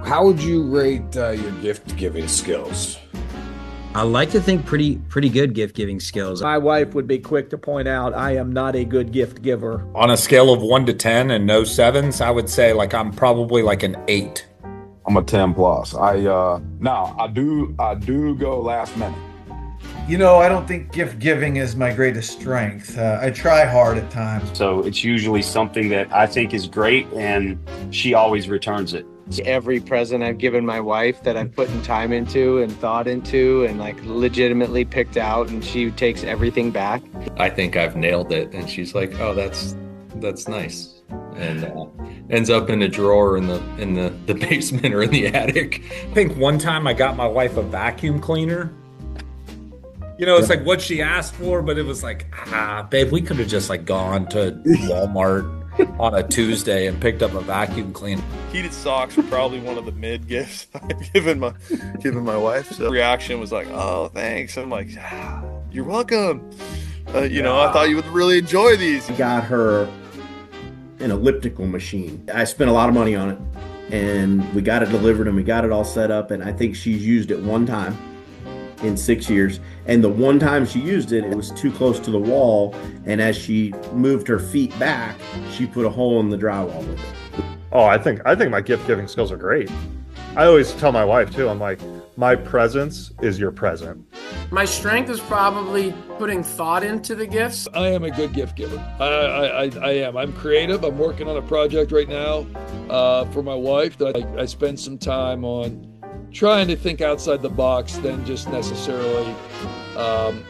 How would you rate your gift giving skills? I like to think pretty good gift giving skills. My wife would be quick to point out I am not a good gift giver. On a scale of 1 to 10 and no sevens, I would say like I'm probably like an 8. I'm a 10 plus. Now I do go last minute. I don't think gift giving is my greatest strength. I try hard at times. So it's usually something that I think is great, and she always returns it. Every present I've given my wife that I've put in time into and thought into and like legitimately picked out, and she takes everything back. I think I've nailed it, and she's like, "Oh, that's nice," and ends up in a drawer in the basement or in the attic. I think one time I got my wife a vacuum cleaner. It's like what she asked for, but it was like, babe, we could have just like gone to Walmart on a Tuesday and picked up a vacuum cleaner. Heated socks were probably one of the mid gifts I've given my wife. So the reaction was like, "Oh, thanks." I'm like, "You're welcome." I thought you would really enjoy these. Got her an elliptical machine. I spent a lot of money on it, and we got it delivered and we got it all set up, and I think she's used it one time in 6 years, and the one time she used it, it was too close to the wall, and as she moved her feet back, she put a hole in the drywall with it. Oh, I think my gift giving skills are great. I always tell my wife too, I'm like, my presence is your present. My strength is probably putting thought into the gifts. I am a good gift giver. I am. I'm creative. I'm working on a project right now for my wife that I spend some time on trying to think outside the box than just necessarily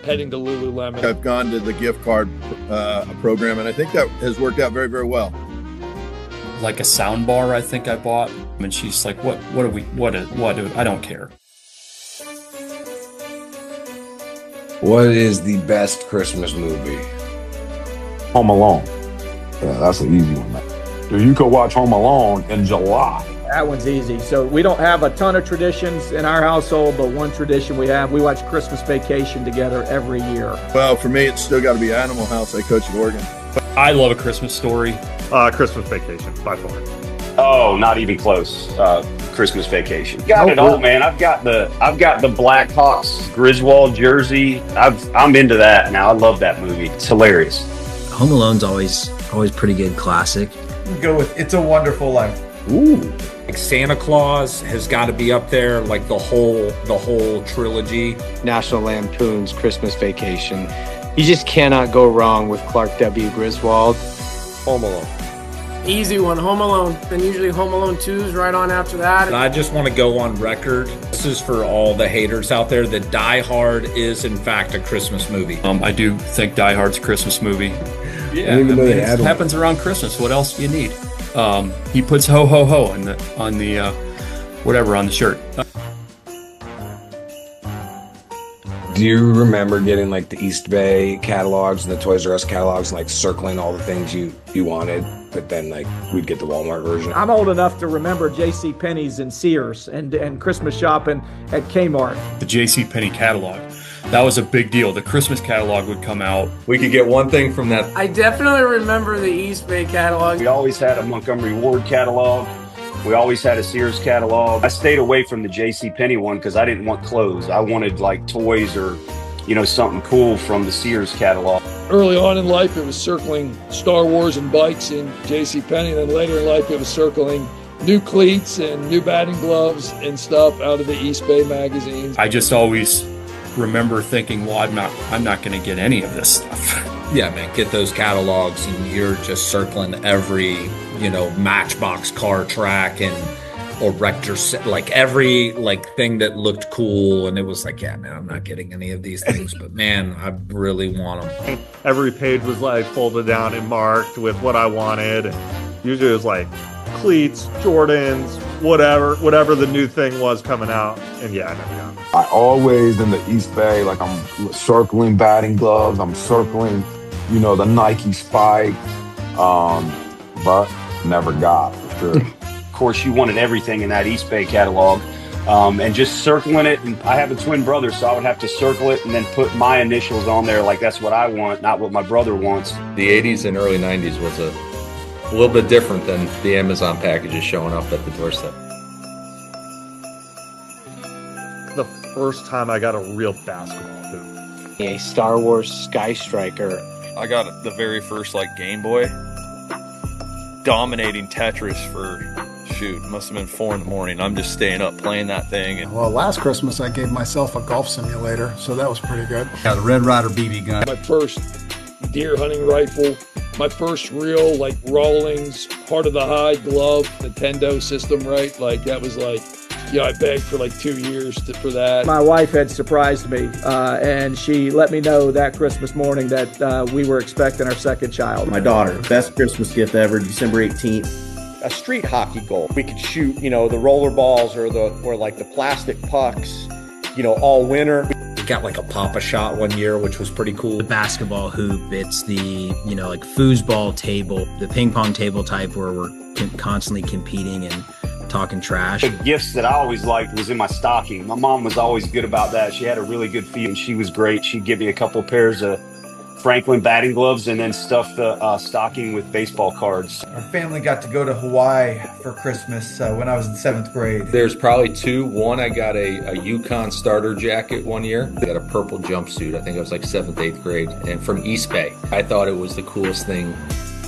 heading to Lululemon. I've gone to the gift card program, and I think that has worked out very, very well. Like a sound bar, I think I bought, and she's like, "What I don't care." What is the best Christmas movie? Home Alone. Yeah, that's an easy one, man. Dude, you could watch Home Alone in July. That one's easy. So we don't have a ton of traditions in our household, but one tradition we have, we watch Christmas Vacation together every year. Well, for me, it's still got to be Animal House. I coach at Oregon. I love A Christmas Story. Christmas Vacation, by far. Oh, not even close. Christmas Vacation. Got it all, man. I've got the Blackhawks Griswold jersey. I'm into that now. I love that movie. It's hilarious. Home Alone's always pretty good classic. Go with It's a Wonderful Life. Ooh. Like Santa Claus has got to be up there, like the whole trilogy. National Lampoon's Christmas Vacation. You just cannot go wrong with Clark W. Griswold. Home Alone. Easy one, Home Alone. Then usually Home Alone 2 is right on after that. And I just want to go on record. This is for all the haters out there that Die Hard is in fact a Christmas movie. I do think Die Hard's a Christmas movie. Yeah, it happens around Christmas. What else do you need? He puts ho ho ho on the shirt. Do you remember getting like the East Bay catalogs and the Toys R Us catalogs and like circling all the things you wanted, but then like we'd get the Walmart version? I'm old enough to remember J.C. Penney's and Sears and Christmas shopping at Kmart. The JCPenney catalog. That was a big deal. The Christmas catalog would come out. We could get one thing from that. I definitely remember the East Bay catalog. We always had a Montgomery Ward catalog. We always had a Sears catalog. I stayed away from the JCPenney one because I didn't want clothes. I wanted like toys or, something cool from the Sears catalog. Early on in life, it was circling Star Wars and bikes in JCPenney. Then later in life, it was circling new cleats and new batting gloves and stuff out of the East Bay magazines. I just always remember thinking, well, I'm not going to get any of this stuff. Yeah, man, get those catalogs and you're just circling every, Matchbox car track or Rector, like every thing that looked cool. And it was like, yeah, man, I'm not getting any of these things, but man, I really want them. Every page was like folded down and marked with what I wanted. Usually it was like cleats, Jordans, whatever the new thing was coming out. And yeah, I never got them. I always in the East Bay, like I'm circling batting gloves, I'm circling, the Nike Spike, but never got for sure. Of course, you wanted everything in that East Bay catalog, and just circling it. And I have a twin brother, so I would have to circle it and then put my initials on there, like that's what I want, not what my brother wants. The 80s and early 90s was a little bit different than the Amazon packages showing up at the doorstep. the first time I got a real basketball hoop. A Star Wars Sky Striker. I got the very first Game Boy, dominating Tetris for must have been 4 a.m. I'm just staying up playing that thing. Well, last Christmas I gave myself a golf simulator, so that was pretty good. Got a Red Ryder BB gun. My first deer hunting rifle. My first real Rawlings Heart of the Hide glove, Nintendo system, right? That was I begged for 2 years for that. My wife had surprised me, and she let me know that Christmas morning that we were expecting our second child. My daughter, best Christmas gift ever, December 18th. A street hockey goal. We could shoot, the roller balls or the plastic pucks, all winter. We got a Papa shot one year, which was pretty cool. The basketball hoop, it's the, foosball table, the ping pong table type where we're constantly competing and talking trash. The gifts that I always liked was in my stocking. My mom was always good about that. She had a really good feet and she was great. She'd give me a couple pairs of Franklin batting gloves and then stuff the stocking with baseball cards. Our family got to go to Hawaii for Christmas when I was in 7th grade. There's probably two. One, I got a Yukon starter jacket one year. I got a purple jumpsuit. I think I was 7th, 8th grade, and from East Bay. I thought it was the coolest thing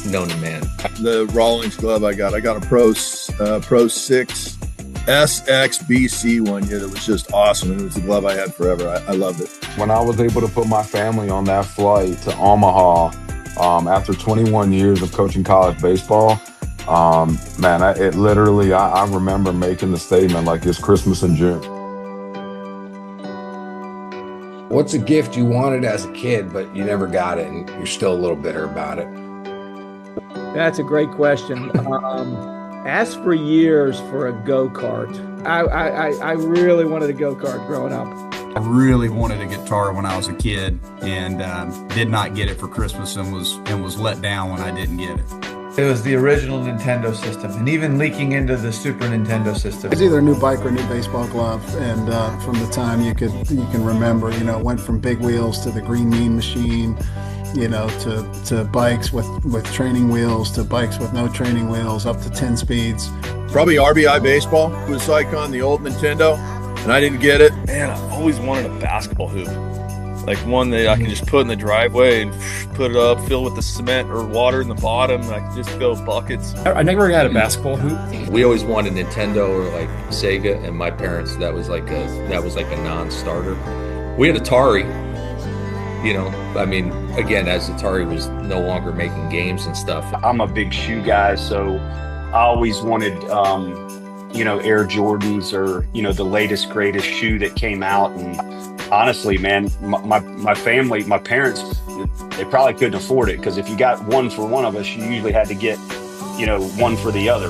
known to man. The Rawlings glove I got a Pro 6 SXBC one year that was just awesome. It was the glove I had forever. I loved it. When I was able to put my family on that flight to Omaha after 21 years of coaching college baseball, I remember making the statement it's Christmas in June. What's a gift you wanted as a kid, but you never got it and you're still a little bitter about it? That's a great question. Asked for years for a go-kart. I really wanted a go-kart growing up. I really wanted a guitar when I was a kid and did not get it for Christmas and was let down when I didn't get it. It was the original Nintendo system, and even leaking into the Super Nintendo system. It's either a new bike or a new baseball glove, and from the time you can remember, it went from big wheels to the Green Mean machine, to bikes with training wheels, to bikes with no training wheels, up to 10 speeds. Probably RBI baseball was on the old Nintendo, and I didn't get it. Man, I always wanted a basketball hoop. One that I can just put in the driveway and put it up, fill with the cement or water in the bottom, and I can just fill buckets. I never had a basketball hoop. We always wanted Nintendo or Sega, and my parents, that was a non-starter. We had Atari. Again, as Atari was no longer making games and stuff. I'm a big shoe guy, so I always wanted, Air Jordans or, the latest, greatest shoe that came out. And honestly, man, my family, my parents, they probably couldn't afford it because if you got one for one of us, you usually had to get, one for the other.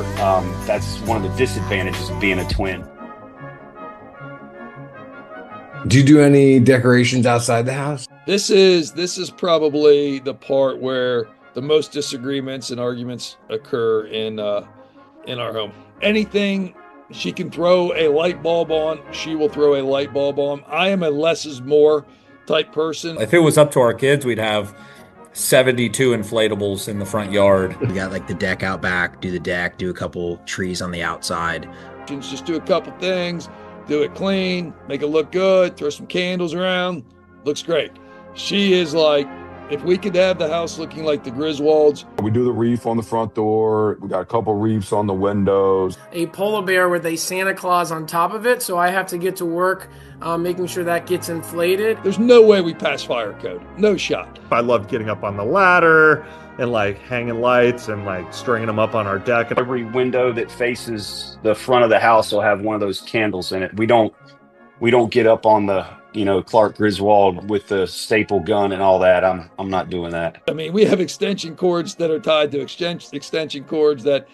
That's one of the disadvantages of being a twin. Do you do any decorations outside the house? This is probably the part where the most disagreements and arguments occur in our home. Anything she can throw a light bulb on, she will throw a light bulb on. I am a less is more type person. If it was up to our kids, we'd have 72 inflatables in the front yard. We got the deck out back, do the deck, do a couple trees on the outside. Just do a couple things, do it clean, make it look good, throw some candles around, looks great. She is if we could have the house looking like the Griswolds. We do the reef on the front door. We got a couple reefs on the windows. A polar bear with a Santa Claus on top of it, so I have to get to work making sure that gets inflated. There's no way we pass fire code. No shot. I loved getting up on the ladder and hanging lights and stringing them up on our deck. Every window that faces the front of the house will have one of those candles in it. We don't get up on the Clark Griswold with the staple gun and all that. I'm not doing that. We have extension cords that are tied to extension cords that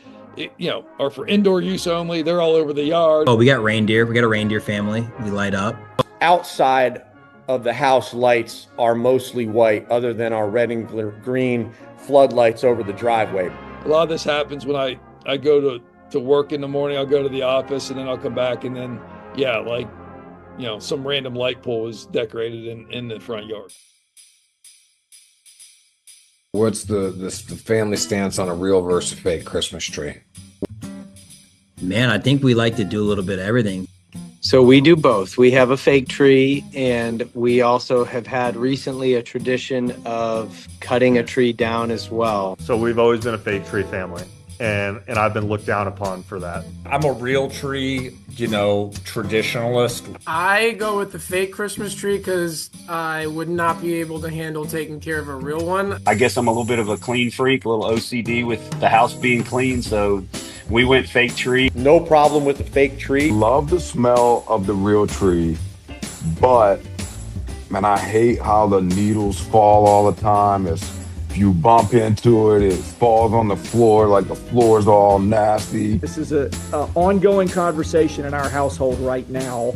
are for indoor use only. They're all over the yard. Oh, we got reindeer. We got a reindeer family. We light up. Outside of the house lights are mostly white, other than our red and green floodlights over the driveway. A lot of this happens when I go to work in the morning. I'll go to the office and then I'll come back and then some random light pole is decorated in the front yard. What's the family stance on a real versus fake Christmas tree? Man, I think we like to do a little bit of everything. So we do both. We have a fake tree, and we also have had recently a tradition of cutting a tree down as well. So we've always been a fake tree family, and I've been looked down upon for that. I'm a real tree, traditionalist. I go with the fake Christmas tree because I would not be able to handle taking care of a real one. I guess I'm a little bit of a clean freak, a little OCD with the house being clean, so we went fake tree. No problem with the fake tree. Love the smell of the real tree, but man, I hate how the needles fall all the time. If you bump into it, it falls on the floor like the floor's all nasty. This is an ongoing conversation in our household right now.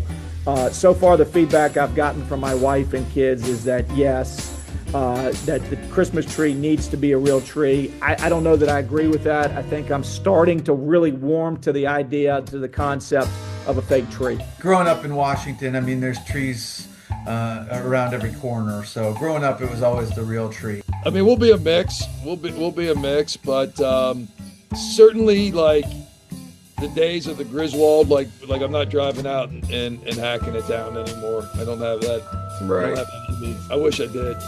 So far, the feedback I've gotten from my wife and kids is that yes, that the Christmas tree needs to be a real tree. I don't know that I agree with that. I think I'm starting to really warm to the idea, to the concept of a fake tree. Growing up in Washington, I mean, there's trees around every corner. So growing up, it was always the real tree. I mean, we'll be a mix. We'll be a mix, but certainly like the days of the Griswold, like I'm not driving out and hacking it down anymore. I don't have that. Right. I don't have that in me. I wish I did.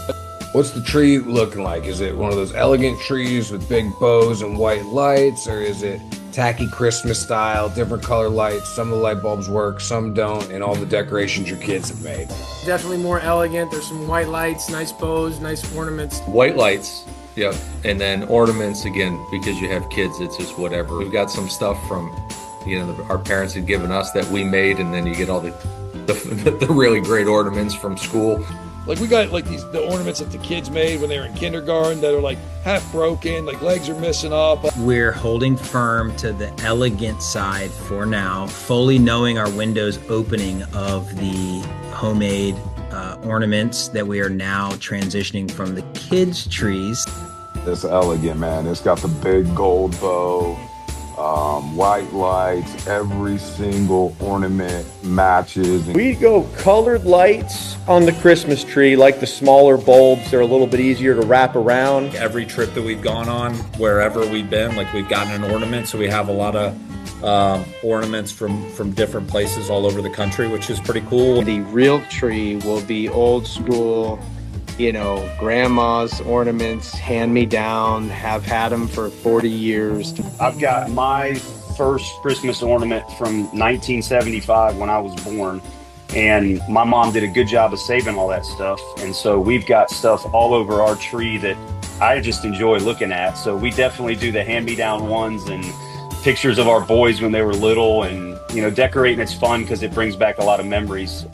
What's the tree looking like? Is it one of those elegant trees with big bows and white lights, or is it tacky Christmas style, different color lights? Some of the light bulbs work, some don't, and all the decorations your kids have made. Definitely more elegant. There's some white lights, nice bows, nice ornaments. White lights, yeah, and then ornaments again, because you have kids, it's just whatever. We've got some stuff from, our parents had given us that we made, and then you get all the really great ornaments from school. Like we got like the ornaments that the kids made when they were in kindergarten that are like half broken, like legs are missing off. We're holding firm to the elegant side for now, fully knowing our windows opening of the homemade ornaments that we are now transitioning from the kids' trees. It's elegant, man. It's got the big gold bow, white lights, every single ornament matches. We go colored lights on the Christmas tree, like the smaller bulbs. They're a little bit easier to wrap around. Every trip that we've gone on, wherever we've been, like we've gotten an ornament, so we have a lot of ornaments from different places all over the country, which is pretty cool. The real tree will be old school, grandma's ornaments, hand me down, have had them for 40 years. I've got my first Christmas ornament from 1975 when I was born, and my mom did a good job of saving all that stuff, and so we've got stuff all over our tree that I just enjoy looking at. So we definitely do the hand-me-down ones and pictures of our boys when they were little, and decorating it's fun because it brings back a lot of memories.